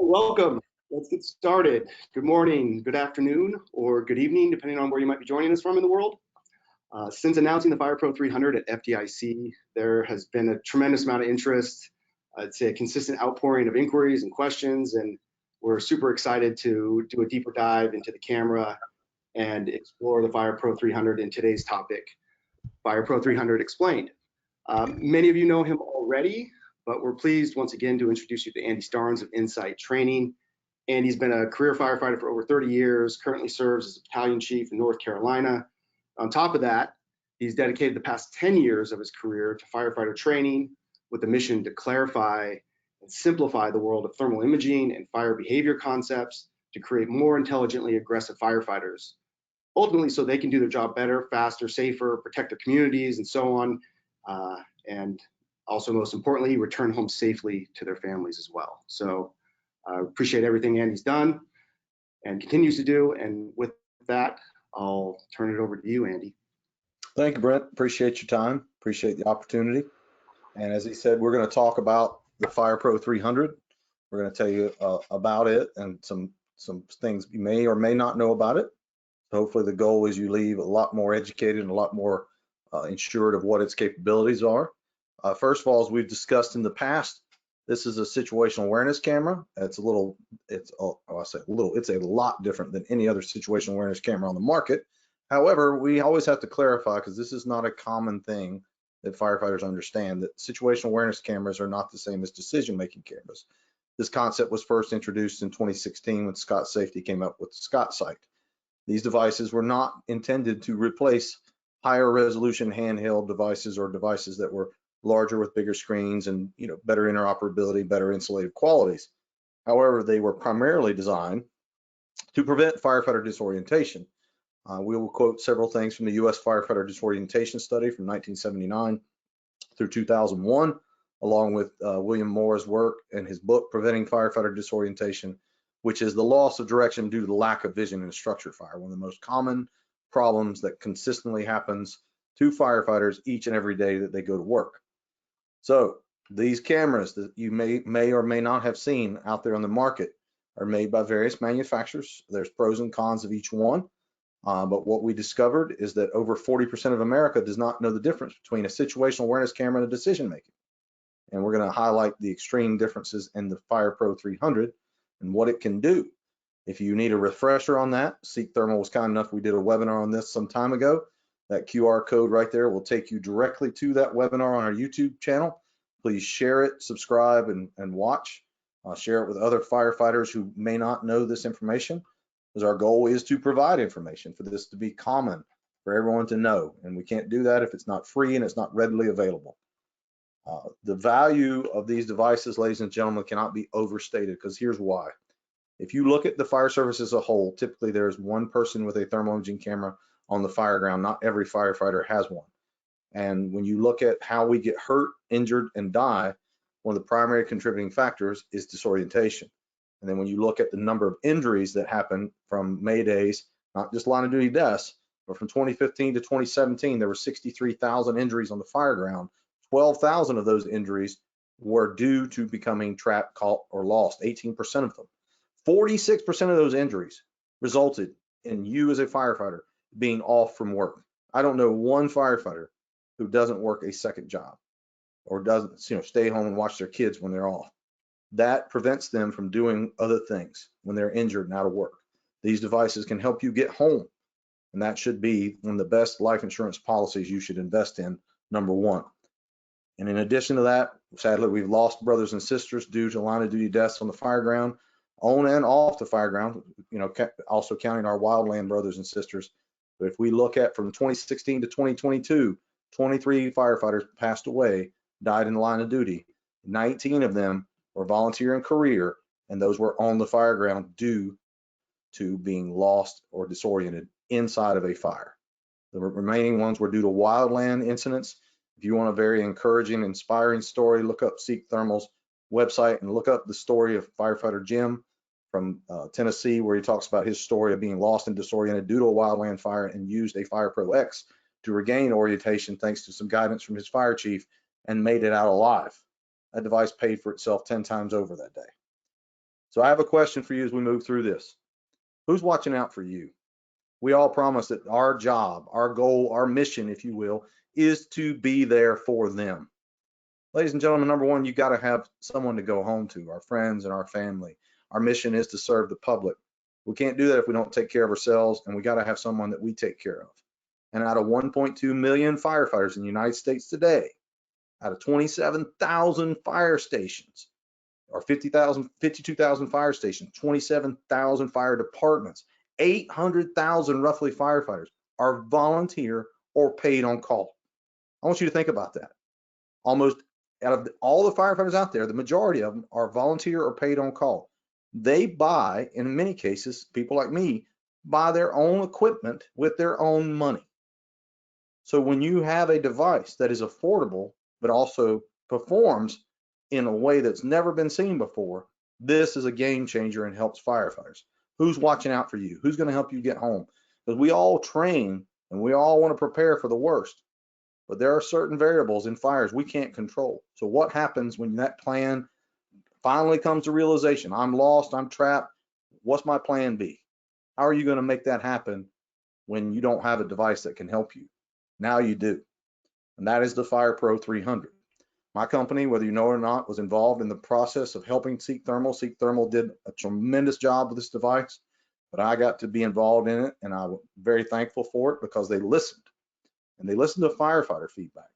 Welcome. Let's get started. Good morning, good afternoon, or good evening, depending on where you might be joining us from in the world. Since announcing the FirePRO 300 at FDIC, there has been a tremendous amount of interest. I'd say a consistent outpouring of inquiries and questions, and we're super excited to do a deeper dive into the camera and explore the FirePRO 300 in today's topic, FirePRO 300 Explained. Many of you know him already, but we're pleased once again to introduce you to Andy Starnes of Insight Training. Andy's been a career firefighter for over 30 years, currently serves as a battalion chief in North Carolina. On top of that, he's dedicated the past 10 years of his career to firefighter training with the mission to clarify and simplify the world of thermal imaging and fire behavior concepts to create more intelligently aggressive firefighters, ultimately so they can do their job better, faster, safer, protect their communities, and so on. And also, most importantly, return home safely to their families as well. So I appreciate everything Andy's done and continues to do. And with that, I'll turn it over to you, Andy. Thank you, Brent. Appreciate your time. Appreciate the opportunity. And as he said, we're going to talk about the FirePRO 300. We're going to tell you about it and some things you may or may not know about it. So hopefully the goal is you leave a lot more educated and a lot more insured of what its capabilities are. First of all, as we've discussed in the past, this is a situational awareness camera. It's a lot different than any other situational awareness camera on the market. However, we always have to clarify, because this is not a common thing that firefighters understand, that situational awareness cameras are not the same as decision-making cameras. This concept was first introduced in 2016 when Scott Safety came up with the Scott Sight. These devices were not intended to replace higher resolution handheld devices or devices that were larger with bigger screens and better interoperability, better insulative qualities. However, they were primarily designed to prevent firefighter disorientation. We will quote several things from the U.S. Firefighter Disorientation Study from 1979 through 2001, along with William Moore's work and his book, Preventing Firefighter Disorientation, which is the loss of direction due to the lack of vision in a structured fire, one of the most common problems that consistently happens to firefighters each and every day that they go to work. So these cameras that you may or may not have seen out there on the market are made by various manufacturers. There's pros and cons of each one. But what we discovered is that over 40% of America does not know the difference between a situational awareness camera and a decision making. And we're going to highlight the extreme differences in the FirePRO 300 and what it can do. If you need a refresher on that, Seek Thermal was kind enough. We did a webinar on this some time ago. That QR code right there will take you directly to that webinar on our YouTube channel. Please share it, subscribe, and watch. Share it with other firefighters who may not know this information, because our goal is to provide information for this to be common for everyone to know. And we can't do that if it's not free and it's not readily available. The value of these devices, ladies and gentlemen, cannot be overstated, because here's why. If you look at the fire service as a whole, typically there's one person with a thermal imaging camera on the fire ground. Not every firefighter has one. And when you look at how we get hurt, injured, and die, one of the primary contributing factors is disorientation. And then when you look at the number of injuries that happen from Maydays, not just line of duty deaths, but from 2015 to 2017, there were 63,000 injuries on the fire ground. 12,000 of those injuries were due to becoming trapped, caught, or lost, 18% of them. 46% of those injuries resulted in you as a firefighter being off from work. I don't know one firefighter who doesn't work a second job or doesn't stay home and watch their kids when they're off. That prevents them from doing other things when they're injured and out of work. These devices can help you get home, and that should be one of the best life insurance policies you should invest in, number one. And in addition to that, sadly, we've lost brothers and sisters due to line of duty deaths on the fire ground, on and off the fire ground, also counting our wildland brothers and sisters. But if we look at from 2016 to 2022, 23 firefighters passed away, died in the line of duty. 19 of them were volunteer and career, and those were on the fire ground due to being lost or disoriented inside of a fire. The remaining ones were due to wildland incidents. If you want a very encouraging, inspiring story, look up Seek Thermal's website and look up the story of firefighter Jim from Tennessee, where he talks about his story of being lost and disoriented due to a wildland fire and used a FirePRO X to regain orientation thanks to some guidance from his fire chief and made it out alive. That device paid for itself 10 times over that day. So I have a question for you as we move through this. Who's watching out for you? We all promise that our job, our goal, our mission, if you will, is to be there for them. Ladies and gentlemen, number one, you got to have someone to go home to, our friends and our family. Our mission is to serve the public. We can't do that if we don't take care of ourselves, and we got to have someone that we take care of. And out of 1.2 million firefighters in the United States today, out of 27,000 fire stations, or 52,000 fire stations, 27,000 fire departments, 800,000 roughly firefighters are volunteer or paid on call. I want you to think about that. Almost out of all the firefighters out there, the majority of them are volunteer or paid on call. They buy, in many cases, people like me, buy their own equipment with their own money. So when you have a device that is affordable, but also performs in a way that's never been seen before, this is a game changer and helps firefighters. Who's watching out for you? Who's going to help you get home? Because we all train and we all want to prepare for the worst, but there are certain variables in fires we can't control. So what happens when that plan finally comes to realization? I'm lost, I'm trapped. What's my plan B? How are you going to make that happen when you don't have a device that can help you? Now you do, and that is the FirePRO 300. My company, whether you know or not, was involved in the process of helping Seek Thermal. Seek Thermal did a tremendous job with this device, but I got to be involved in it, and I'm very thankful for it because they listened, and they listened to firefighter feedback.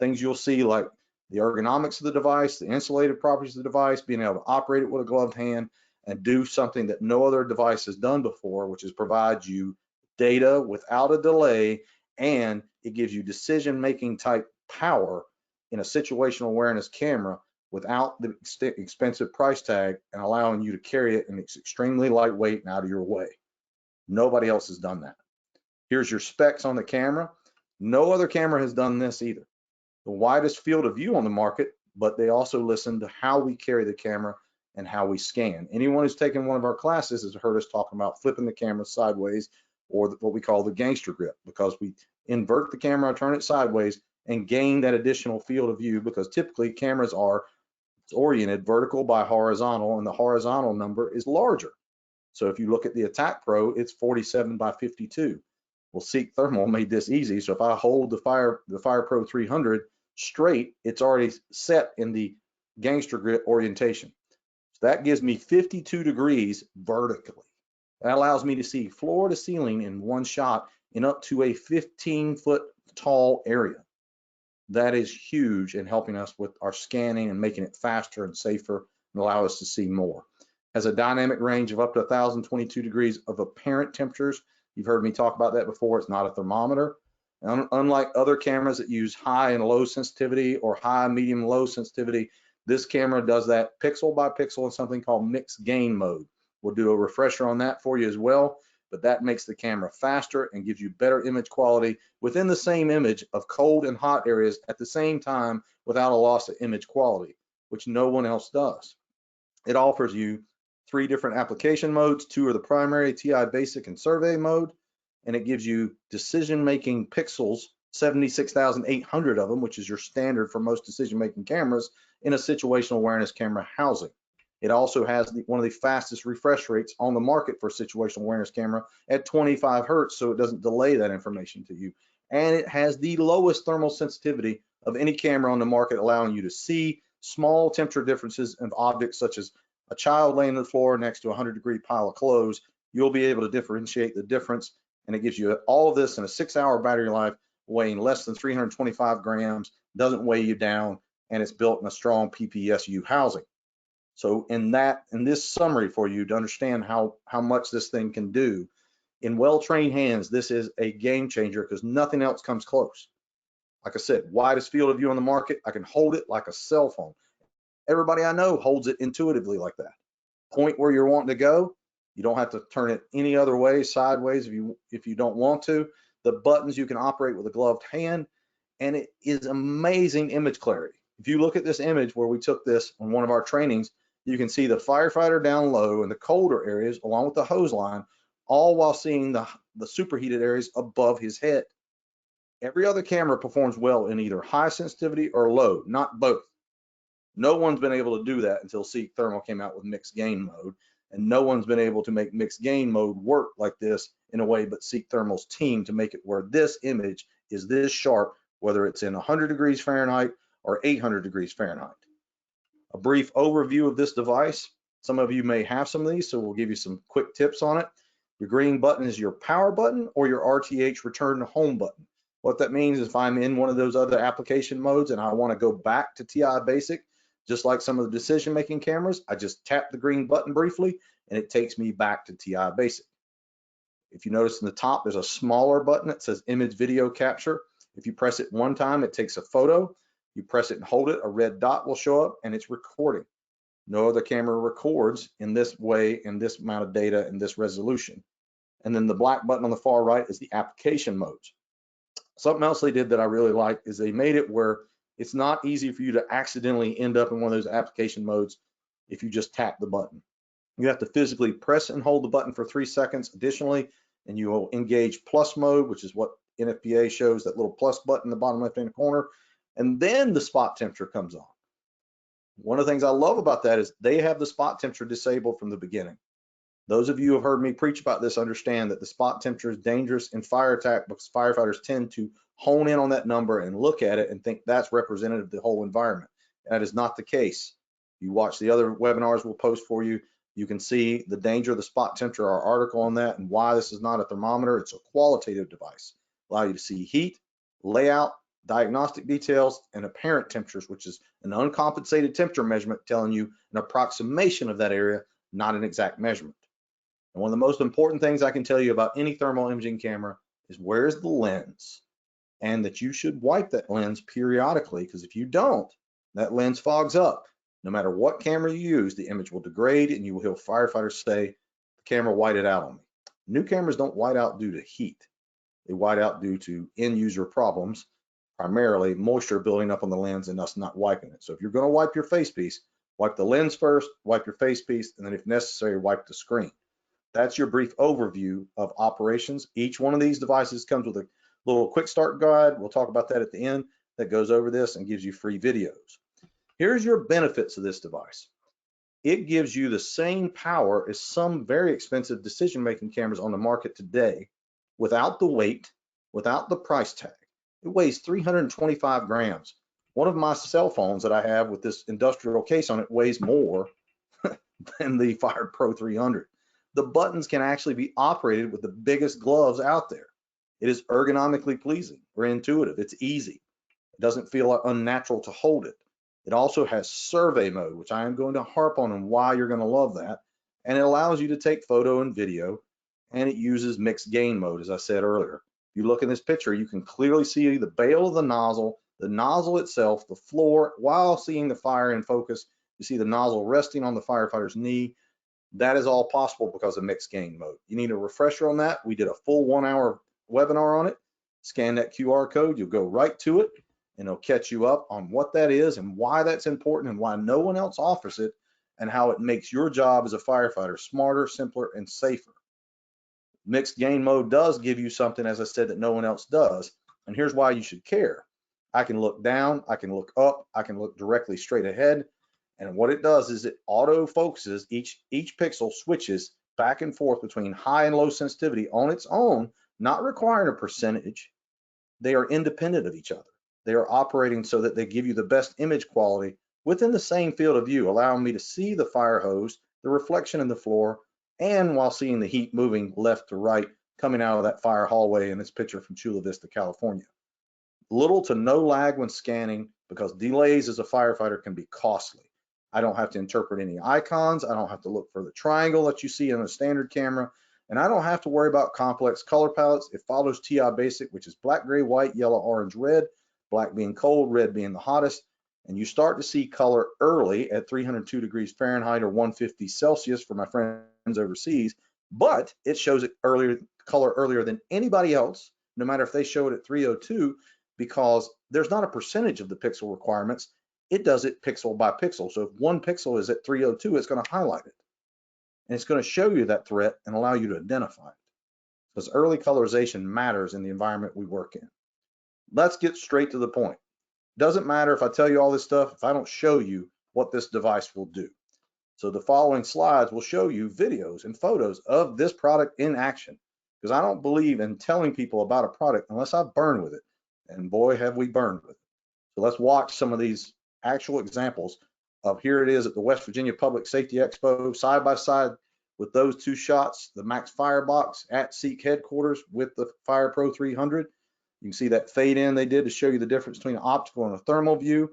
Things you'll see like the ergonomics of the device, the insulated properties of the device, being able to operate it with a gloved hand, and do something that no other device has done before, which is provide you data without a delay, and it gives you decision-making type power in a situational awareness camera without the expensive price tag, and allowing you to carry it, and it's extremely lightweight and out of your way. Nobody else has done that. Here's your specs on the camera. No other camera has done this either. The widest field of view on the market, but they also listen to how we carry the camera and how we scan. Anyone who's taken one of our classes has heard us talking about flipping the camera sideways, or what we call the gangster grip, because we invert the camera, turn it sideways, and gain that additional field of view, because typically cameras are oriented vertical by horizontal, and the horizontal number is larger. So if you look at the Attack Pro, it's 47 by 52. Well, Seek Thermal made this easy. So if I hold the FirePRO 300 straight, it's already set in the gangster grip orientation. So that gives me 52 degrees vertically. That allows me to see floor to ceiling in one shot in up to a 15-foot tall area. That is huge in helping us with our scanning and making it faster and safer and allow us to see more. Has a dynamic range of up to 1,022 degrees of apparent temperatures. You've heard me talk about that before. It's not a thermometer. Unlike other cameras that use high and low sensitivity or high, medium, low sensitivity, this camera does that pixel by pixel in something called mixed gain mode. We'll do a refresher on that for you as well, but that makes the camera faster and gives you better image quality within the same image of cold and hot areas at the same time without a loss of image quality, which no one else does. It offers you 3 different application modes. 2 are the primary, TI Basic and Survey mode, and it gives you decision-making pixels, 76,800 of them, which is your standard for most decision-making cameras, in a situational awareness camera housing. It also has one of the fastest refresh rates on the market for a situational awareness camera at 25 Hertz, so it doesn't delay that information to you. And it has the lowest thermal sensitivity of any camera on the market, allowing you to see small temperature differences of objects such as a child laying on the floor next to a 100-degree pile of clothes. You'll be able to differentiate the difference, and it gives you all of this in a 6-hour battery life, weighing less than 325 grams, doesn't weigh you down, and it's built in a strong PPSU housing. So in this summary for you to understand how much this thing can do, in well-trained hands, this is a game changer because nothing else comes close. Like I said, widest field of view on the market. I can hold it like a cell phone. Everybody I know holds it intuitively like that. Point where you're wanting to go, you don't have to turn it any other way, sideways if you don't want to. The buttons you can operate with a gloved hand, and it is amazing image clarity. If you look at this image where we took this on one of our trainings, you can see the firefighter down low in the colder areas along with the hose line, all while seeing the superheated areas above his head. Every other camera performs well in either high sensitivity or low, not both. No one's been able to do that until Seek Thermal came out with mixed gain mode, and no one's been able to make mixed gain mode work like this in a way but Seek Thermal's team to make it where this image is this sharp, whether it's in 100 degrees Fahrenheit or 800 degrees Fahrenheit. A brief overview of this device. Some of you may have some of these, so we'll give you some quick tips on it. Your green button is your power button or your RTH return to home button. What that means is if I'm in one of those other application modes and I want to go back to TI Basic, just like some of the decision-making cameras, I just tap the green button briefly and it takes me back to TI Basic. If you notice in the top, there's a smaller button that says image video capture. If you press it one time, it takes a photo. You press it and hold it, a red dot will show up and it's recording. No other camera records in this way, in this amount of data, in this resolution. And then the black button on the far right is the application modes. Something else they did that I really like is they made it where it's not easy for you to accidentally end up in one of those application modes if you just tap the button. You have to physically press and hold the button for 3 seconds additionally, and you will engage plus mode, which is what NFPA shows, that little plus button in the bottom left-hand corner, and then the spot temperature comes on. One of the things I love about that is they have the spot temperature disabled from the beginning. Those of you who have heard me preach about this understand that the spot temperature is dangerous in fire attack because firefighters tend to hone in on that number and look at it and think that's representative of the whole environment. That is not the case. You watch the other webinars we'll post for you, you can see the danger of the spot temperature, our article on that, and why this is not a thermometer. It's a qualitative device. Allow you to see heat, layout, diagnostic details, and apparent temperatures, which is an uncompensated temperature measurement telling you an approximation of that area, not an exact measurement. And one of the most important things I can tell you about any thermal imaging camera is where's the lens, and that you should wipe that lens periodically, because if you don't, that lens fogs up. No matter what camera you use, the image will degrade and you will hear firefighters say, the camera whited out on me. New cameras don't white out due to heat. They white out due to end user problems, primarily moisture building up on the lens and us not wiping it. So if you're going to wipe your face piece, wipe the lens first, wipe your face piece, and then if necessary, wipe the screen. That's your brief overview of operations. Each one of these devices comes with a little quick start guide. We'll talk about that at the end that goes over this and gives you free videos. Here's your benefits of this device. It gives you the same power as some very expensive decision-making cameras on the market today without the weight, without the price tag. It weighs 325 grams. One of my cell phones that I have with this industrial case on it weighs more than the FirePRO 300. The buttons can actually be operated with the biggest gloves out there. It is ergonomically pleasing or intuitive. It's easy. It doesn't feel unnatural to hold it. It also has survey mode, which I am going to harp on and why you're going to love that. And it allows you to take photo and video, and it uses mixed gain mode, as I said earlier. If you look in this picture, you can clearly see the bail of the nozzle itself, the floor, while seeing the fire in focus. You see the nozzle resting on the firefighter's knee. That is all possible because of mixed gain mode. You need a refresher on that. We did a full 1-hour webinar on it. Scan that QR code, you'll go right to it, and it'll catch you up on what that is and why that's important and why no one else offers it and how it makes your job as a firefighter smarter, simpler, and safer. Mixed gain mode does give you something, as I said, that no one else does. And here's why you should care. I can look down, I can look up, I can look directly straight ahead. And what it does is it auto focuses, each pixel switches back and forth between high and low sensitivity on its own, not requiring a percentage. They are independent of each other. They are operating so that they give you the best image quality within the same field of view, allowing me to see the fire hose, the reflection in the floor, and while seeing the heat moving left to right, coming out of that fire hallway in this picture from Chula Vista, California. Little to no lag when scanning because delays as a firefighter can be costly. I don't have to interpret any icons. I don't have to look for the triangle that you see in a standard camera. And I don't have to worry about complex color palettes. It follows TI Basic, which is black, gray, white, yellow, orange, red, black being cold, red being the hottest. And you start to see color early at 302 degrees Fahrenheit or 150 Celsius for my friends overseas, but it shows it color earlier than anybody else, no matter if they show it at 302, because there's not a percentage of the pixel requirements. It does it pixel by pixel. So if one pixel is at 302, it's going to highlight it. And it's going to show you that threat and allow you to identify it. Because early colorization matters in the environment we work in. Let's get straight to the point. Doesn't matter if I tell you all this stuff, if I don't show you what this device will do. So the following slides will show you videos and photos of this product in action, because I don't believe in telling people about a product unless I burn with it. And boy, have we burned with it. So let's watch some of these actual examples of, here it is at the West Virginia Public Safety Expo, side by side with those two shots, the Max Firebox at SEEK headquarters with the FirePRO 300. You can see that fade in they did to show you the difference between an optical and a thermal view.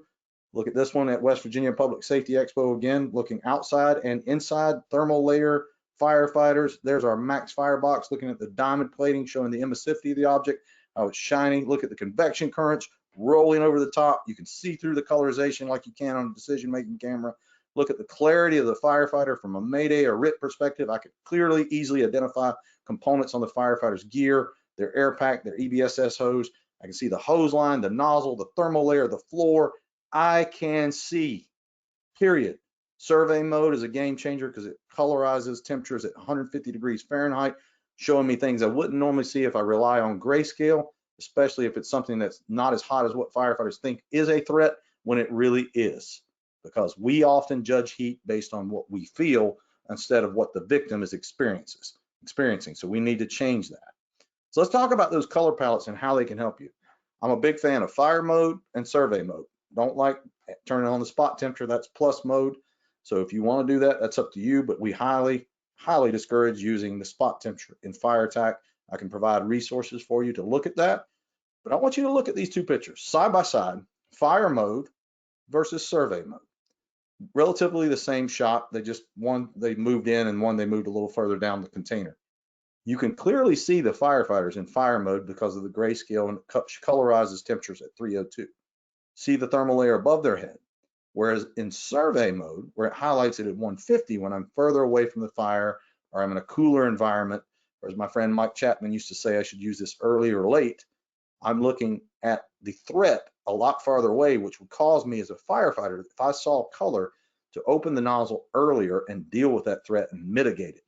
Look at this one at West Virginia Public Safety Expo again, looking outside and inside, thermal layer, firefighters. There's our Max Firebox looking at the diamond plating, showing the emissivity of the object, how it's shining. Look at the convection currents rolling over the top. You can see through the colorization like you can on a decision-making camera. Look at the clarity of the firefighter from a Mayday or RIT perspective. I could clearly, easily identify components on the firefighter's gear, their air pack, their EBSS hose. I can see the hose line, the nozzle, the thermal layer, the floor. I can see, period. Survey mode is a game changer because it colorizes temperatures at 150 degrees Fahrenheit, showing me things I wouldn't normally see if I rely on grayscale, especially if it's something that's not as hot as what firefighters think is a threat when it really is, because we often judge heat based on what we feel instead of what the victim is experiencing. So we need to change that. So let's talk about those color palettes and how they can help you. I'm a big fan of fire mode and survey mode. Don't like turning on the spot temperature, that's plus mode. So if you want to do that, that's up to you, but we highly discourage using the spot temperature in fire attack. I can provide resources for you to look at that, but I want you to look at these two pictures side by side, fire mode versus survey mode. Relatively the same shot, one they moved in and one they moved a little further down the container. You can clearly see the firefighters in fire mode because of the grayscale, and it colorizes temperatures at 302. See the thermal layer above their head. Whereas in survey mode, where it highlights it at 150 when I'm further away from the fire or I'm in a cooler environment, or as my friend Mike Chapman used to say, I should use this early or late, I'm looking at the threat a lot farther away, which would cause me as a firefighter, if I saw color, to open the nozzle earlier and deal with that threat and mitigate it.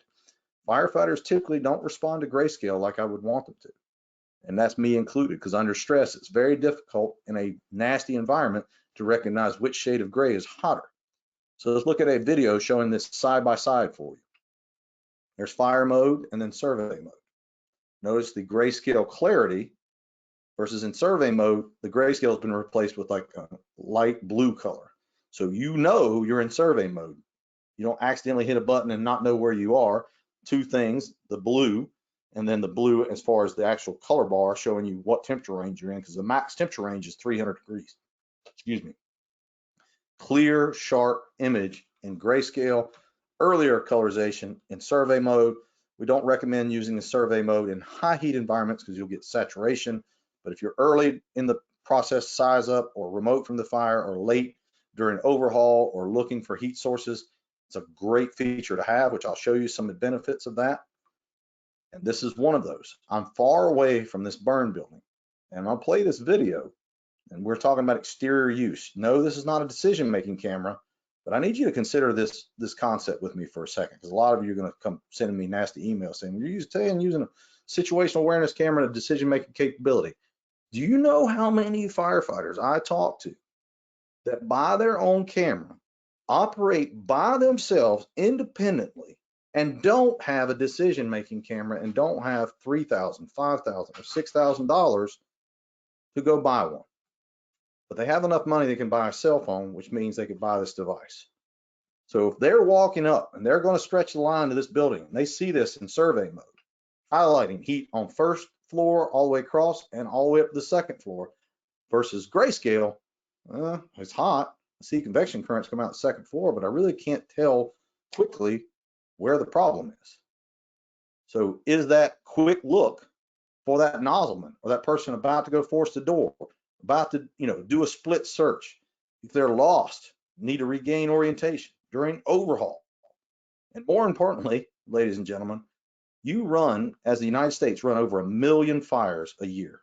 Firefighters typically don't respond to grayscale like I would want them to. And that's me included, because under stress, it's very difficult in a nasty environment to recognize which shade of gray is hotter. So let's look at a video showing this side by side for you. There's fire mode and then survey mode. Notice the grayscale clarity versus in survey mode, the grayscale has been replaced with like a light blue color. So you know you're in survey mode. You don't accidentally hit a button and not know where you are. Two things, the blue, and then the blue as far as the actual color bar showing you what temperature range you're in, because the max temperature range is 300 degrees. Excuse me. Clear, sharp image in grayscale, earlier colorization in survey mode. We don't recommend using the survey mode in high heat environments because you'll get saturation. But if you're early in the process, size up, or remote from the fire, or late during overhaul, or looking for heat sources, it's a great feature to have, which I'll show you some of the benefits of that. And this is one of those. I'm far away from this burn building, and I'll play this video, and we're talking about exterior use. No, this is not a decision-making camera, but I need you to consider this concept with me for a second, because a lot of you are going to come sending me nasty emails saying, you're using a situational awareness camera and a decision-making capability. Do you know how many firefighters I talk to that buy their own camera, operate by themselves independently, and don't have a decision-making camera and don't have $3,000, $5,000, or $6,000 to go buy one? But they have enough money they can buy a cell phone, which means they could buy this device. So if they're walking up and they're going to stretch the line to this building, and they see this in survey mode, highlighting heat on first floor all the way across and all the way up to the second floor, versus grayscale, it's hot. I see convection currents come out the second floor, but I really can't tell quickly where the problem is. So is that quick look for that nozzleman or that person about to go force the door, about to do a split search, if they're lost, need to regain orientation during overhaul? And more importantly, ladies and gentlemen, you run, as the United States, run over 1 million fires a year.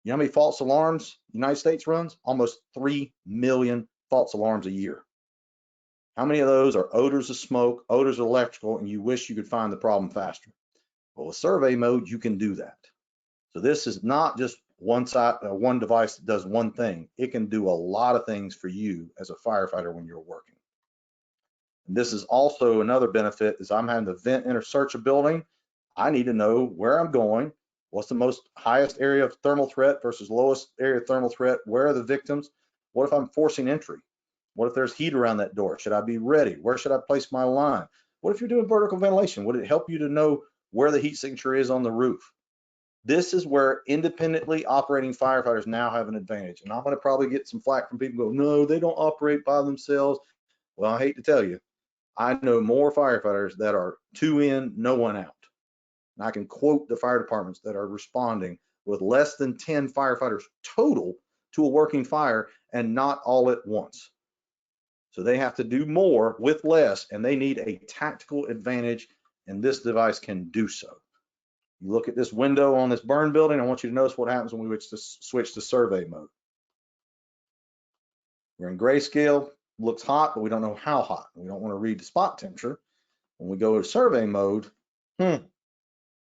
You know how many false alarms the United States runs? Almost 3 million false alarms a year. How many of those are odors of smoke, odors of electrical, and you wish you could find the problem faster? Well, with survey mode, you can do that. So this is not just one device that does one thing. It can do a lot of things for you as a firefighter when you're working. This is also another benefit is I'm having to vent enter search a building. I need to know where I'm going, what's the most highest area of thermal threat versus lowest area of thermal threat, where are the victims, what if I'm forcing entry, what if there's heat around that door, should I be ready, where should I place my line, what if you're doing vertical ventilation, would it help you to know where the heat signature is on the roof? This is where independently operating firefighters now have an advantage. And I'm going to probably get some flack from people who go, no, they don't operate by themselves. Well, I hate to tell you, I know more firefighters that are 2 in, no 1 out. And I can quote the fire departments that are responding with less than 10 firefighters total to a working fire and not all at once. So they have to do more with less, and they need a tactical advantage, and this device can do so. You look at this window on this burn building, I want you to notice what happens when we switch to survey mode. We're in grayscale, looks hot, but we don't know how hot. We don't want to read the spot temperature. When we go to survey mode, what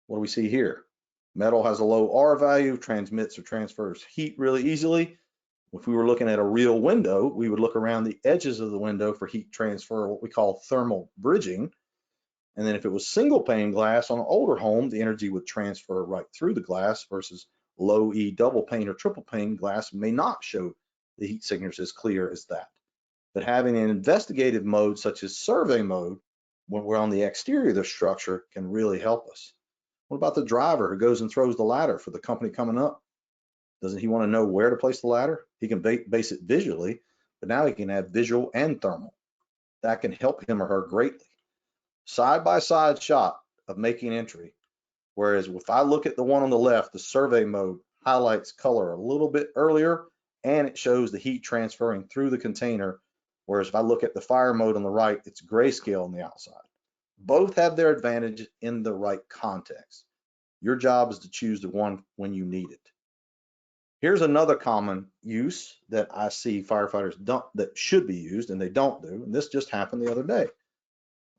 do we see here? Metal has a low R value, transmits or transfers heat really easily. If we were looking at a real window, we would look around the edges of the window for heat transfer, what we call thermal bridging. And then if it was single pane glass on an older home, the energy would transfer right through the glass versus low E double pane or triple pane glass may not show the heat signatures as clear as that. But having an investigative mode such as survey mode, when we're on the exterior of the structure, can really help us. What about the driver who goes and throws the ladder for the company coming up? Doesn't he want to know where to place the ladder? He can base it visually, but now he can have visual and thermal. That can help him or her greatly. Side-by-side shot of making entry. Whereas if I look at the one on the left, the survey mode highlights color a little bit earlier, and it shows the heat transferring through the container. Whereas if I look at the fire mode on the right, it's grayscale on the outside. Both have their advantage in the right context. Your job is to choose the one when you need it. Here's another common use that I see firefighters that should be used and they don't do, and this just happened the other day.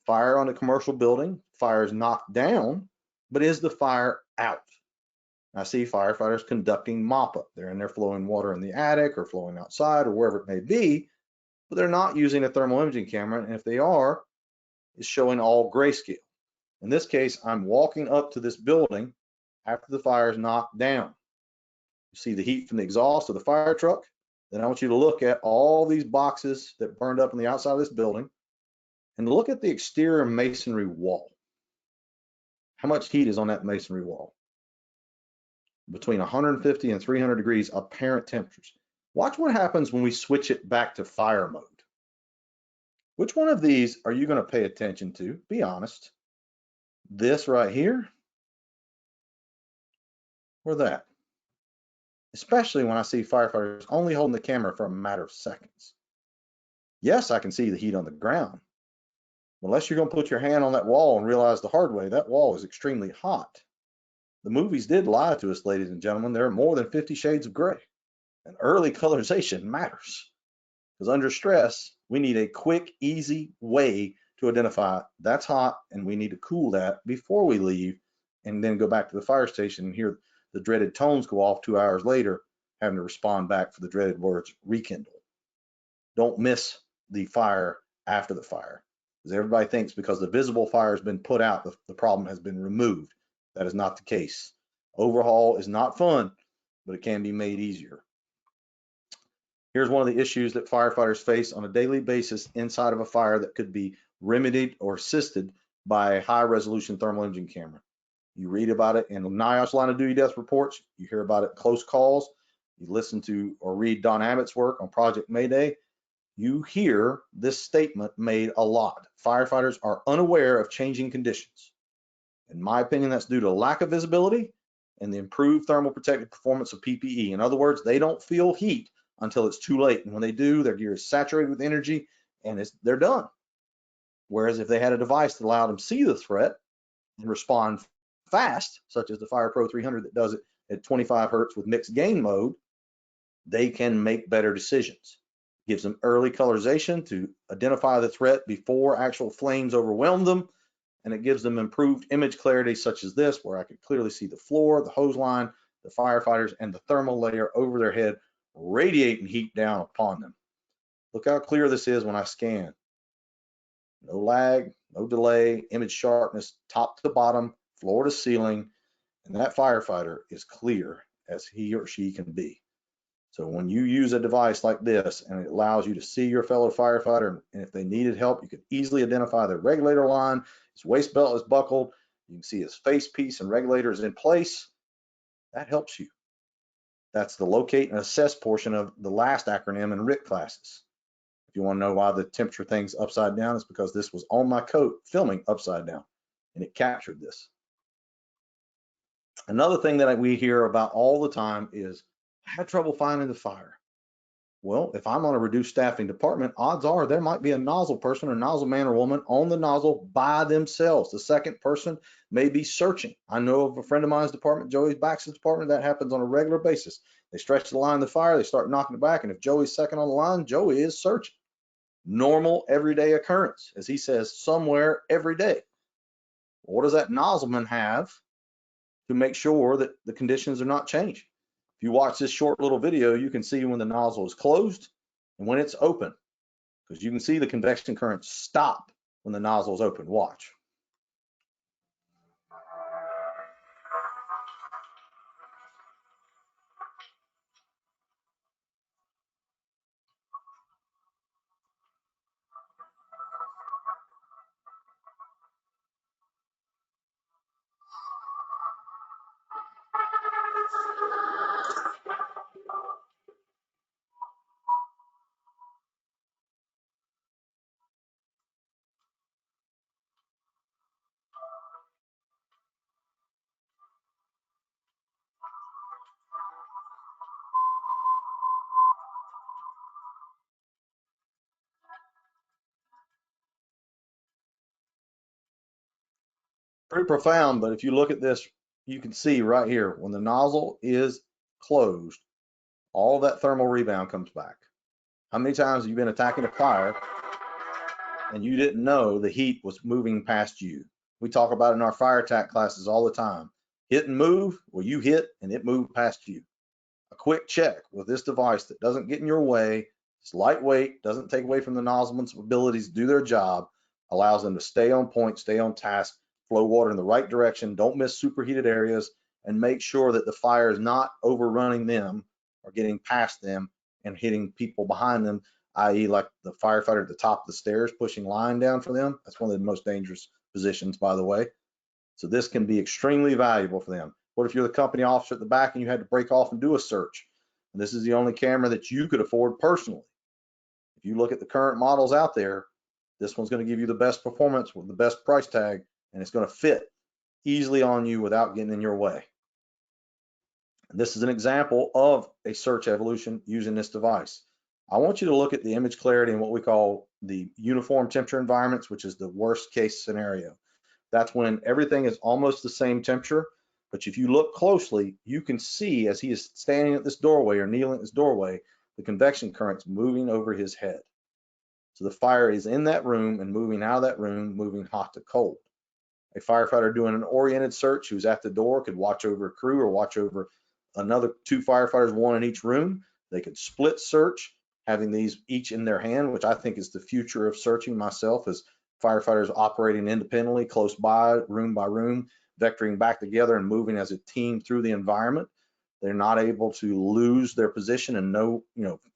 Fire on a commercial building, fire is knocked down, but is the fire out? I see firefighters conducting mop-up. They're in there flowing water in the attic or flowing outside or wherever it may be, but they're not using a thermal imaging camera, and if they are, it's showing all grayscale. In this case, I'm walking up to this building after the fire is knocked down. You see the heat from the exhaust of the fire truck. Then I want you to look at all these boxes that burned up on the outside of this building and look at the exterior masonry wall. How much heat is on that masonry wall? Between 150 and 300 degrees apparent temperatures. Watch what happens when we switch it back to fire mode. Which one of these are you going to pay attention to? Be honest. This right here or that? Especially when I see firefighters only holding the camera for a matter of seconds. Yes, I can see the heat on the ground. Unless you're going to put your hand on that wall and realize the hard way, that wall is extremely hot. The movies did lie to us, ladies and gentlemen. There are more than 50 shades of gray. And early colorization matters. Because under stress, we need a quick, easy way to identify that's hot and we need to cool that before we leave and then go back to the fire station and hear the dreaded tones go off 2 hours later, having to respond back for the dreaded words rekindle. Don't miss the fire after the fire. Because everybody thinks because the visible fire has been put out, the problem has been removed. That is not the case. Overhaul is not fun, but it can be made easier. Here's one of the issues that firefighters face on a daily basis inside of a fire that could be remedied or assisted by a high resolution thermal imaging camera. You read about it in NIOSH line of duty death reports. You hear about it close calls. You listen to or read Don Abbott's work on Project Mayday. You hear this statement made a lot. Firefighters are unaware of changing conditions. In my opinion, that's due to lack of visibility and the improved thermal protective performance of PPE. In other words, they don't feel heat until it's too late. And when they do, their gear is saturated with energy and they're done. Whereas if they had a device that allowed them to see the threat and respond fast, such as the FirePRO 300 that does it at 25 hertz with mixed gain mode, they can make better decisions. It gives them early colorization to identify the threat before actual flames overwhelm them, and it gives them improved image clarity such as this, where I could clearly see the floor, the hose line, the firefighters, and the thermal layer over their head radiating heat down upon them. Look how clear this is when I scan. No lag, no delay, image sharpness, top to bottom, floor to ceiling, and that firefighter is clear as he or she can be. So when you use a device like this and it allows you to see your fellow firefighter, and if they needed help, you could easily identify their regulator line, his waist belt is buckled, you can see his face piece and regulator is in place, that helps you. That's the locate and assess portion of the last acronym in RIT classes. If you want to know why the temperature thing's upside down, it's because this was on my coat filming upside down and it captured this. Another thing that we hear about all the time is, I had trouble finding the fire. Well, if I'm on a reduced staffing department, odds are there might be a nozzle person or nozzle man or woman on the nozzle by themselves. The second person may be searching. I know of a friend of mine's department, Joey Baxter's department, that happens on a regular basis. They stretch the line of the fire, they start knocking it back, and if Joey's second on the line, Joey is searching. Normal, everyday occurrence, as he says, somewhere every day. What does that nozzleman have to make sure that the conditions are not changing? If you watch this short little video, you can see when the nozzle is closed and when it's open, because you can see the convection current stop when the nozzle is open. Watch. Pretty profound, but if you look at this, you can see right here, when the nozzle is closed, all that thermal rebound comes back. How many times have you been attacking a fire and you didn't know the heat was moving past you? We talk about it in our fire attack classes all the time. Hit and move, well, you hit and it moved past you. A quick check with this device that doesn't get in your way, it's lightweight, doesn't take away from the nozzleman's abilities to do their job, allows them to stay on point, stay on task, flow water in the right direction, don't miss superheated areas, and make sure that the fire is not overrunning them or getting past them and hitting people behind them, i.e. like the firefighter at the top of the stairs pushing line down for them. That's one of the most dangerous positions, by the way. So this can be extremely valuable for them. What if you're the company officer at the back and you had to break off and do a search? And this is the only camera that you could afford personally. If you look at the current models out there, this one's going to give you the best performance with the best price tag, and it's going to fit easily on you without getting in your way. And this is an example of a search evolution using this device. I want you to look at the image clarity in what we call the uniform temperature environments, which is the worst case scenario. That's when everything is almost the same temperature, but if you look closely, you can see as he is standing at this doorway or kneeling at this doorway, the convection current's moving over his head. So the fire is in that room and moving out of that room, moving hot to cold. A firefighter doing an oriented search who's at the door could watch over a crew or watch over another two firefighters, one in each room. They could split search, having these each in their hand, which I think is the future of searching myself, as firefighters operating independently, close by, room by room, vectoring back together and moving as a team through the environment. They're not able to lose their position and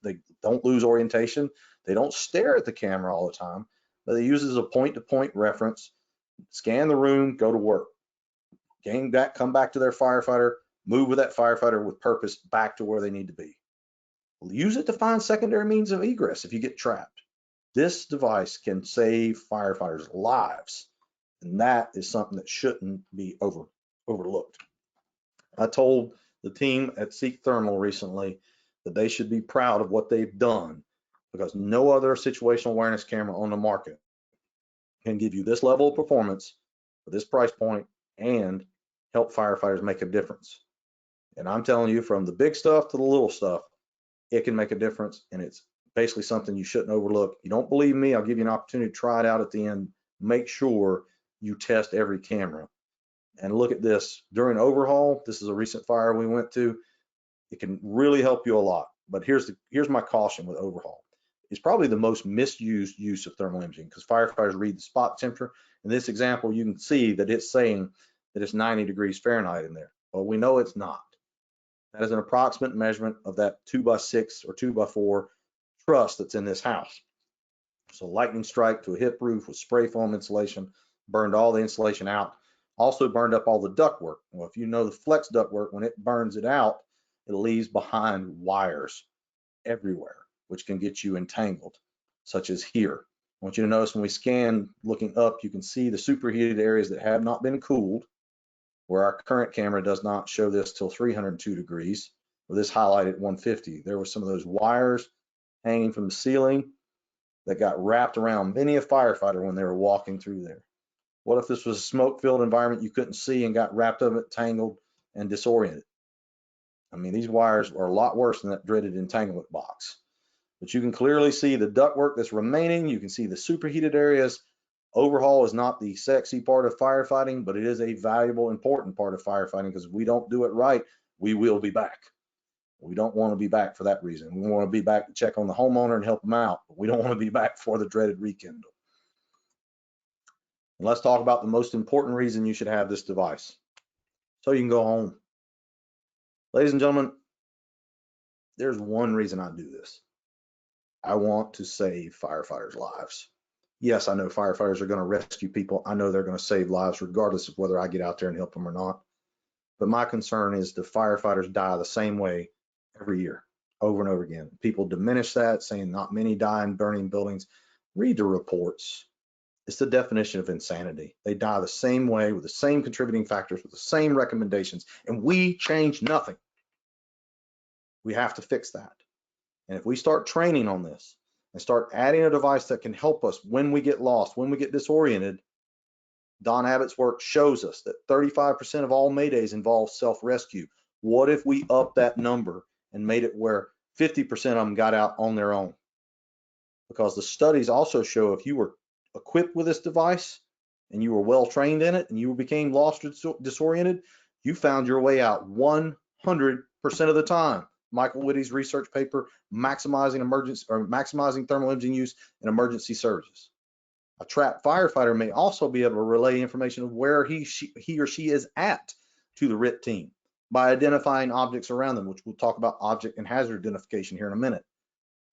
they don't lose orientation. They don't stare at the camera all the time, but they use it as a point-to-point reference, scan the room, go to work, gain back, come back to their firefighter, move with that firefighter with purpose back to where they need to be. Use it to find secondary means of egress if you get trapped. This device can save firefighters' lives, and that is something that shouldn't be overlooked. I told the team at Seek Thermal recently that they should be proud of what they've done, because no other situational awareness camera on the market can give you this level of performance for this price point and help firefighters make a difference. And I'm telling you, from the big stuff to the little stuff, it can make a difference, and it's basically something you shouldn't overlook. You don't believe me, I'll give you an opportunity to try it out at the end. Make sure you test every camera. And look at this, during overhaul, this is a recent fire we went to, it can really help you a lot. But here's my caution with overhaul. is probably the most misused use of thermal imaging, because firefighters read the spot temperature. In this example, you can see that it's saying that it's 90 degrees Fahrenheit in there. Well, we know it's not. That is an approximate measurement of that 2x6 or 2x4 truss that's in this house. So lightning strike to a hip roof with spray foam insulation, burned all the insulation out, also burned up all the ductwork. Well, if you know the flex ductwork, when it burns it out, it leaves behind wires everywhere, which can get you entangled, such as here. I want you to notice when we scan looking up, you can see the superheated areas that have not been cooled, where our current camera does not show this till 302 degrees, with this highlighted at 150. There were some of those wires hanging from the ceiling that got wrapped around many a firefighter when they were walking through there. What if this was a smoke-filled environment you couldn't see and got wrapped up, tangled, and disoriented? I mean, these wires are a lot worse than that dreaded entanglement box. But you can clearly see the ductwork that's remaining. You can see the superheated areas. Overhaul is not the sexy part of firefighting, but it is a valuable, important part of firefighting, because if we don't do it right, we will be back. We don't want to be back for that reason. We want to be back to check on the homeowner and help them out, but we don't want to be back for the dreaded rekindle. And let's talk about the most important reason you should have this device, so you can go home. Ladies and gentlemen, there's one reason I do this. I want to save firefighters' lives. Yes, I know firefighters are going to rescue people. I know they're going to save lives regardless of whether I get out there and help them or not. But my concern is the firefighters die the same way every year, over and over again. People diminish that, saying not many die in burning buildings. Read the reports. It's the definition of insanity. They die the same way, with the same contributing factors, with the same recommendations, and we change nothing. We have to fix that. And if we start training on this and start adding a device that can help us when we get lost, when we get disoriented, Don Abbott's work shows us that 35% of all Maydays involve self-rescue. What if we up that number and made it where 50% of them got out on their own? Because the studies also show if you were equipped with this device and you were well trained in it and you became lost or disoriented, you found your way out 100% of the time. Michael Whitty's research paper, maximizing thermal imaging use in emergency services. A trapped firefighter may also be able to relay information of where he or she is at to the RIT team by identifying objects around them, which we'll talk about object and hazard identification here in a minute.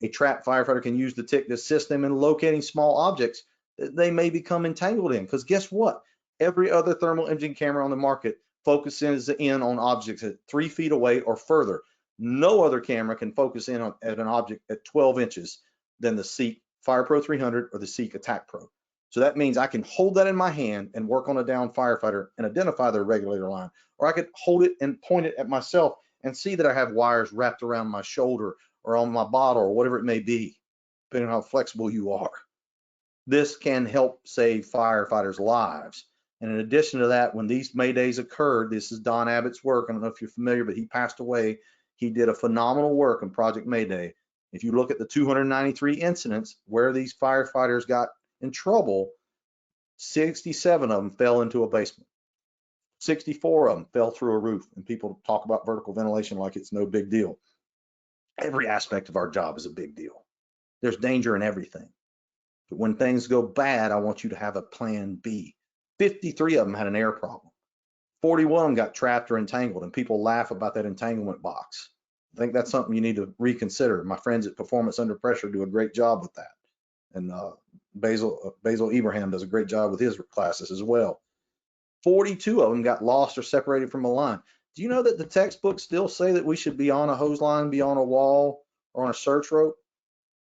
A trapped firefighter can use the TIC to assist them in locating small objects that they may become entangled in, because guess what? Every other thermal imaging camera on the market focuses in on objects at 3 feet away or further. No other camera can focus in at an object at 12 inches than the Seek FirePRO 300 or the Seek Attack Pro. So that means I can hold that in my hand and work on a downed firefighter and identify their regulator line, or I could hold it and point it at myself and see that I have wires wrapped around my shoulder or on my bottle or whatever it may be, depending on how flexible you are. This can help save firefighters' lives. And in addition to that, when these Maydays occurred, this is Don Abbott's work. I don't know if you're familiar, but he passed away. He did a phenomenal work in Project Mayday. If you look at the 293 incidents where these firefighters got in trouble, 67 of them fell into a basement. 64 of them fell through a roof, and people talk about vertical ventilation like it's no big deal. Every aspect of our job is a big deal. There's danger in everything. But when things go bad, I want you to have a plan B. 53 of them had an air problem. 41 of them got trapped or entangled, and people laugh about that entanglement box. I think that's something you need to reconsider. My friends at Performance Under Pressure do a great job with that. And Basil Ibrahim does a great job with his classes as well. 42 of them got lost or separated from a line. Do you know that the textbooks still say that we should be on a hose line, be on a wall, or on a search rope?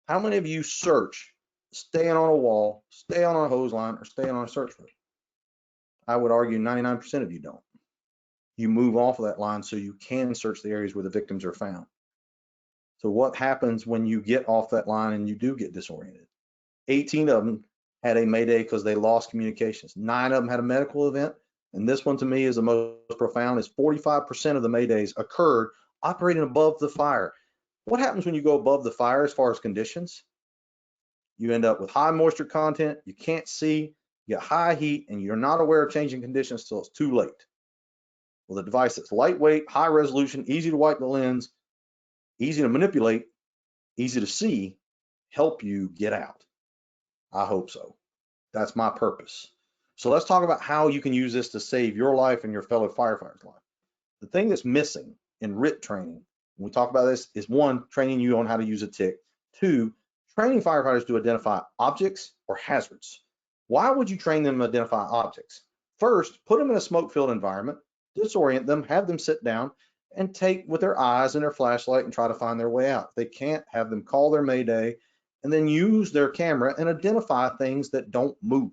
How many of you search staying on a wall, stay on a hose line, or stay on a search rope? I would argue 99% of you don't. You move off of that line so you can search the areas where the victims are found. So what happens when you get off that line and you do get disoriented? 18 of them had a Mayday because they lost communications. 9 of them had a medical event. And this one to me is the most profound, is 45% of the Maydays occurred operating above the fire. What happens when you go above the fire as far as conditions? You end up with high moisture content, you can't see, you get high heat, and you're not aware of changing conditions till it's too late. With a device that's lightweight, high resolution, easy to wipe the lens, easy to manipulate, easy to see, help you get out. I hope so. That's my purpose. So let's talk about how you can use this to save your life and your fellow firefighters' life. The thing that's missing in RIT training, when we talk about this, is one, training you on how to use a TIC. Two, training firefighters to identify objects or hazards. Why would you train them to identify objects? First, put them in a smoke-filled environment, disorient them, have them sit down, and take with their eyes and their flashlight and try to find their way out. If they can't, have them call their mayday, and then use their camera and identify things that don't move,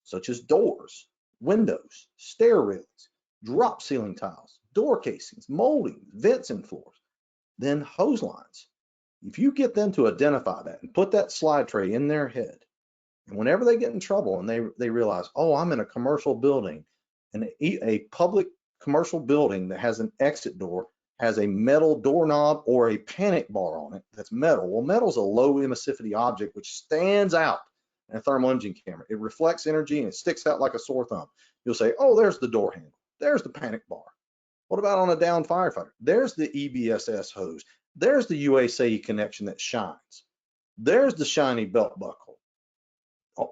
such as doors, windows, stair railings, drop ceiling tiles, door casings, molding, vents in floors, then hose lines. If you get them to identify that and put that slide tray in their head, and whenever they get in trouble and they realize, oh, I'm in a commercial building, and a public commercial building that has an exit door has a metal doorknob or a panic bar on it that's metal. Well, metal is a low emissivity object which stands out in a thermal imaging camera. It reflects energy and it sticks out like a sore thumb. You'll say, oh, there's the door handle. There's the panic bar. What about on a downed firefighter? There's the EBSS hose. There's the UAC connection that shines. There's the shiny belt buckle.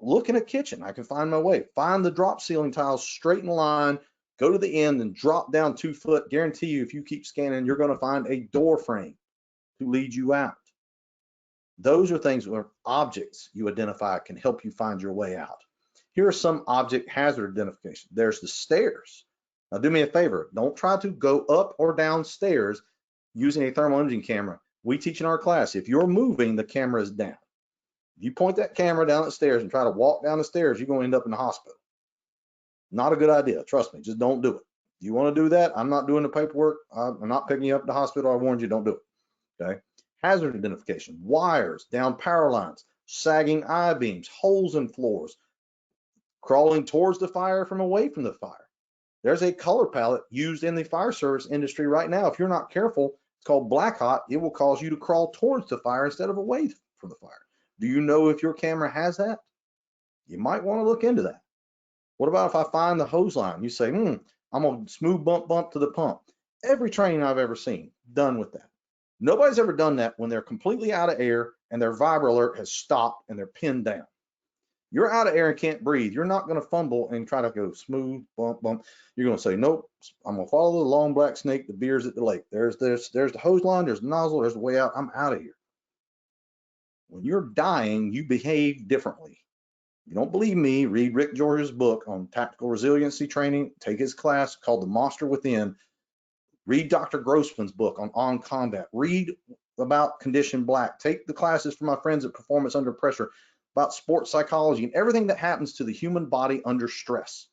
Look in a kitchen. I can find my way. Find the drop ceiling tiles straight in line, go to the end and drop down 2 foot. Guarantee you, if you keep scanning, you're going to find a door frame to lead you out. Those are things where objects you identify can help you find your way out. Here are some object hazard identification. There's the stairs. Now do me a favor, don't try to go up or down stairs using a thermal imaging camera. We teach in our class, if you're moving, the camera is down. If you point that camera down the stairs and try to walk down the stairs, you're going to end up in the hospital. Not a good idea, trust me, just don't do it. If you want to do that, I'm not doing the paperwork. I'm not picking you up at the hospital. I warned you, don't do it, okay? Hazard identification, wires, down power lines, sagging I-beams, holes in floors, crawling towards the fire from away from the fire. There's a color palette used in the fire service industry right now. If you're not careful, it's called black hot. It will cause you to crawl towards the fire instead of away from the fire. Do you know if your camera has that? You might want to look into that. What about if I find the hose line? You say, I'm gonna smooth bump to the pump. Every training I've ever seen done with that. Nobody's ever done that when they're completely out of air and their vibro alert has stopped and they're pinned down. You're out of air and can't breathe. You're not going to fumble and try to go smooth, bump. You're going to say, nope, I'm going to follow the long black snake, the beers at the lake. There's the hose line, there's the nozzle, there's the way out. I'm out of here. When you're dying, you behave differently. You don't believe me, read Rick George's book on tactical resiliency training. Take his class called The Monster Within. Read Dr. Grossman's book on combat. Read about Condition Black. Take the classes from my friends at Performance Under Pressure about sports psychology and everything that happens to the human body under stress.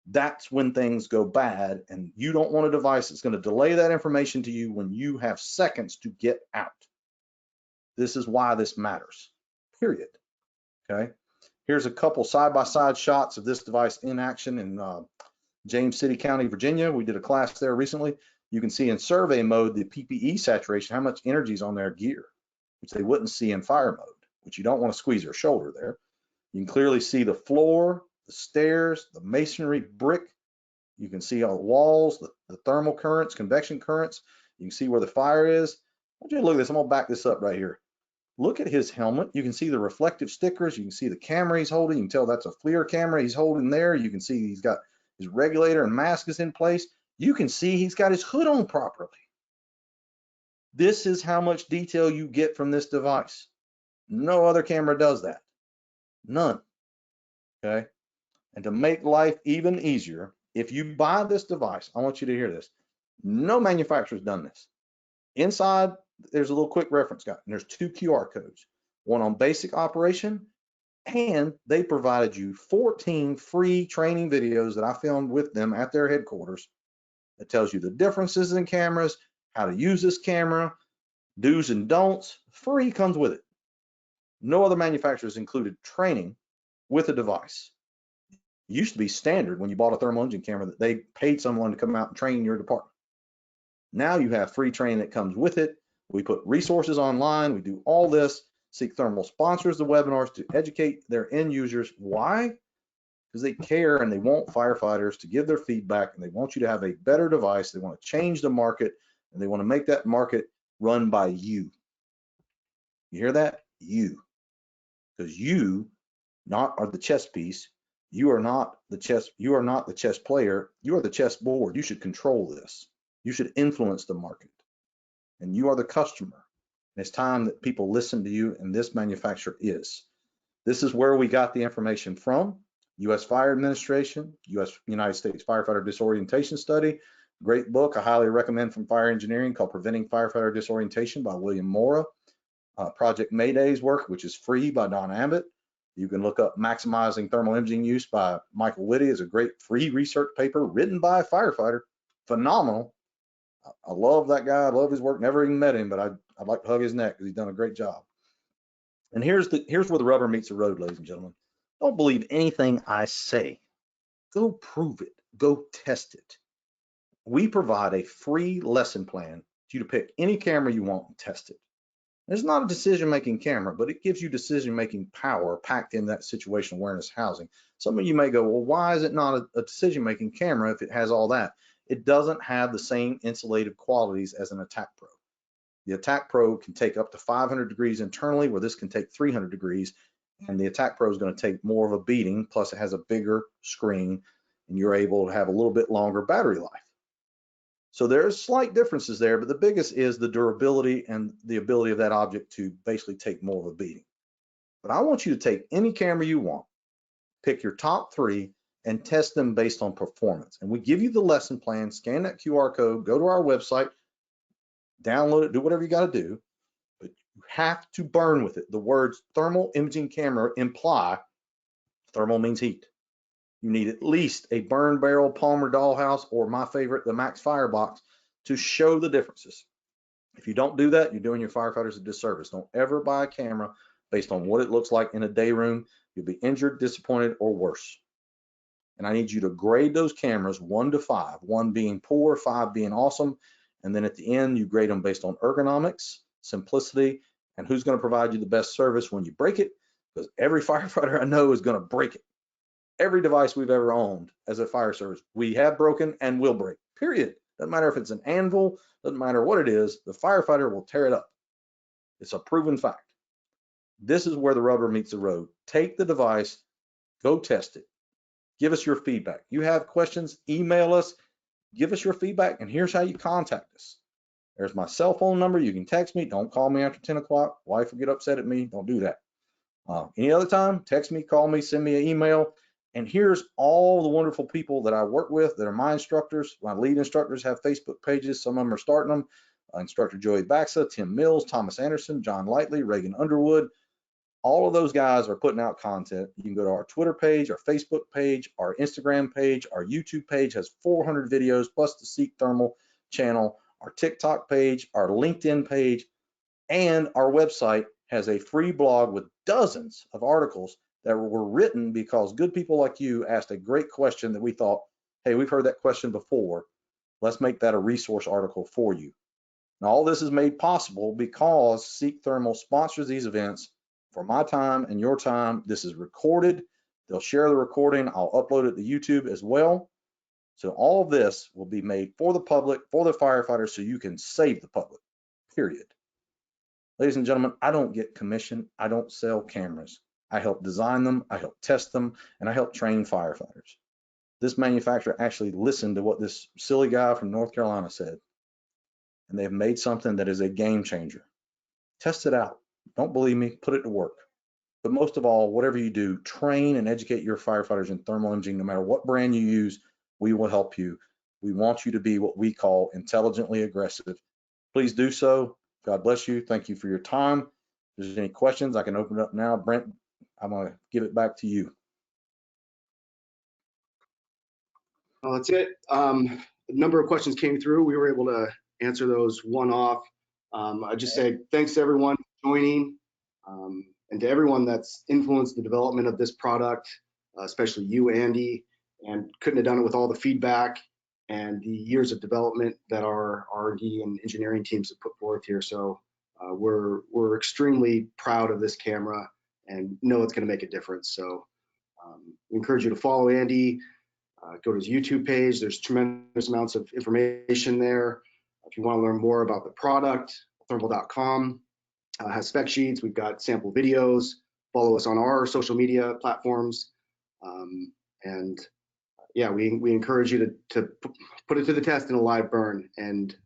That's when things go bad, and you don't want a device that's going to delay that information to you when you have seconds to get out. This is why this matters, period. Okay. Here's a couple side-by-side shots of this device in action in James City County, Virginia. We did a class there recently. You can see in survey mode the PPE saturation, how much energy is on their gear, which they wouldn't see in fire mode, which you don't want to squeeze their shoulder there. You can clearly see the floor, the stairs, the masonry brick. You can see on the walls, the thermal currents, convection currents. You can see where the fire is. I want you to look at this. I'm going to back this up right here. Look at his helmet. You can see the reflective stickers. You can see the camera he's holding. You can tell that's a FLIR camera he's holding there. You can see he's got his regulator and mask is in place. You can see he's got his hood on properly. This is how much detail you get from this device. No other camera does that. None. Okay. And to make life even easier, if you buy this device, I want you to hear this. No manufacturer's done this. Inside, there's a little quick reference guide, and there's 2 QR codes, one on basic operation, and they provided you 14 free training videos that I filmed with them at their headquarters that tells you the differences in cameras, how to use this camera, do's and don'ts. Free comes with it. No other manufacturers included training with a device. It used to be standard when you bought a thermal imaging camera that they paid someone to come out and train your department. Now you have free training that comes with it. We put resources online. We do all this. Seek Thermal sponsors the webinars to educate their end users. Why? Because they care and they want firefighters to give their feedback, and they want you to have a better device. They want to change the market, and they want to make that market run by you. You hear that? you, because you not are the chess piece. You are not the chess. You are not the chess player. You are the chess board. You should control this. You should influence the market, and you are the customer. And it's time that people listen to you, and this manufacturer is. This is where we got the information from. U.S. Fire Administration, United States Firefighter Disorientation Study. Great book I highly recommend from Fire Engineering called Preventing Firefighter Disorientation by William Mora. Project Mayday's work, which is free, by Don Abbott. You can look up Maximizing Thermal Imaging Use by Michael Whitty. It's a great free research paper written by a firefighter. Phenomenal. I love that guy. I love his work. Never even met him, but I'd like to hug his neck because he's done a great job. And here's where the rubber meets the road, ladies and gentlemen. Don't believe anything I say. Go prove it. Go test it. We provide a free lesson plan for you to pick any camera you want and test it. It's not a decision-making camera, but it gives you decision-making power packed in that situational awareness housing. Some of you may go, well, why is it not a decision-making camera if it has all that? It doesn't have the same insulative qualities as an Attack Pro. The Attack Pro can take up to 500 degrees internally, where this can take 300 degrees, and the Attack Pro is going to take more of a beating, plus it has a bigger screen, and you're able to have a little bit longer battery life. So there's slight differences there, but the biggest is the durability and the ability of that object to basically take more of a beating. But I want you to take any camera you want, pick your top 3, and test them based on performance. And we give you the lesson plan, scan that QR code, go to our website, download it, do whatever you got to do, but you have to burn with it. The words thermal imaging camera imply thermal means heat. You need at least a burn barrel Palmer Dollhouse, or my favorite, the Max Firebox, to show the differences. If you don't do that, you're doing your firefighters a disservice. Don't ever buy a camera based on what it looks like in a day room. You'll be injured, disappointed, or worse. And I need you to grade those cameras 1 to 5, 1 being poor, 5 being awesome. And then at the end, you grade them based on ergonomics, simplicity, and who's going to provide you the best service when you break it, because every firefighter I know is going to break it. Every device we've ever owned as a fire service, we have broken and will break, period. Doesn't matter if it's an anvil, doesn't matter what it is, the firefighter will tear it up. It's a proven fact. This is where the rubber meets the road. Take the device, go test it. Give us your feedback. You have questions, email us, give us your feedback, and here's how you contact us. There's my cell phone number. You can text me. Don't call me after 10 o'clock. Wife will get upset at me. Don't do that. Any other time, text me, call me, send me an email. And here's all the wonderful people that I work with that are my instructors. My lead instructors have Facebook pages. Some of them are starting them. Instructor Joey Baxa, Tim Mills, Thomas Anderson, John Lightley, Reagan Underwood. All of those guys are putting out content. You can go to our Twitter page, our Facebook page, our Instagram page. Our YouTube page has 400 videos plus the Seek Thermal channel. Our TikTok page, our LinkedIn page, and our website has a free blog with dozens of articles that were written because good people like you asked a great question that we thought, hey, we've heard that question before. Let's make that a resource article for you. Now, all this is made possible because Seek Thermal sponsors these events for my time and your time. This is recorded. They'll share the recording. I'll upload it to YouTube as well. So all of this will be made for the public, for the firefighters, so you can save the public, period. Ladies and gentlemen, I don't get commission. I don't sell cameras. I help design them, I help test them, and I help train firefighters. This manufacturer actually listened to what this silly guy from North Carolina said, and they've made something that is a game changer. Test it out. Don't believe me, put it to work. But most of all, whatever you do, train and educate your firefighters in thermal imaging. No matter what brand you use, we will help you. We want you to be what we call intelligently aggressive. Please do so. God bless you. Thank you for your time. If there's any questions, I can open it up now. Brent, I'm going to give it back to you. Well, that's it. A number of questions came through. We were able to answer those one off. I just say thanks to everyone for joining, and to everyone that's influenced the development of this product, especially you, Andy, and couldn't have done it with all the feedback and the years of development that our R&D and engineering teams have put forth here. So we're extremely proud of this camera and know it's going to make a difference. So we encourage you to follow Andy. Go to his YouTube page. There's tremendous amounts of information there. If you want to learn more about the product, thermal.com. has spec sheets. We've got sample videos. Follow us on our social media platforms. And yeah, we encourage you to put it to the test in a live burn, and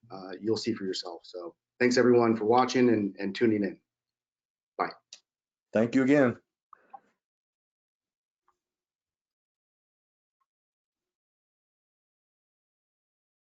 you'll see for yourself. So thanks everyone for watching and tuning in. Bye. Thank you again.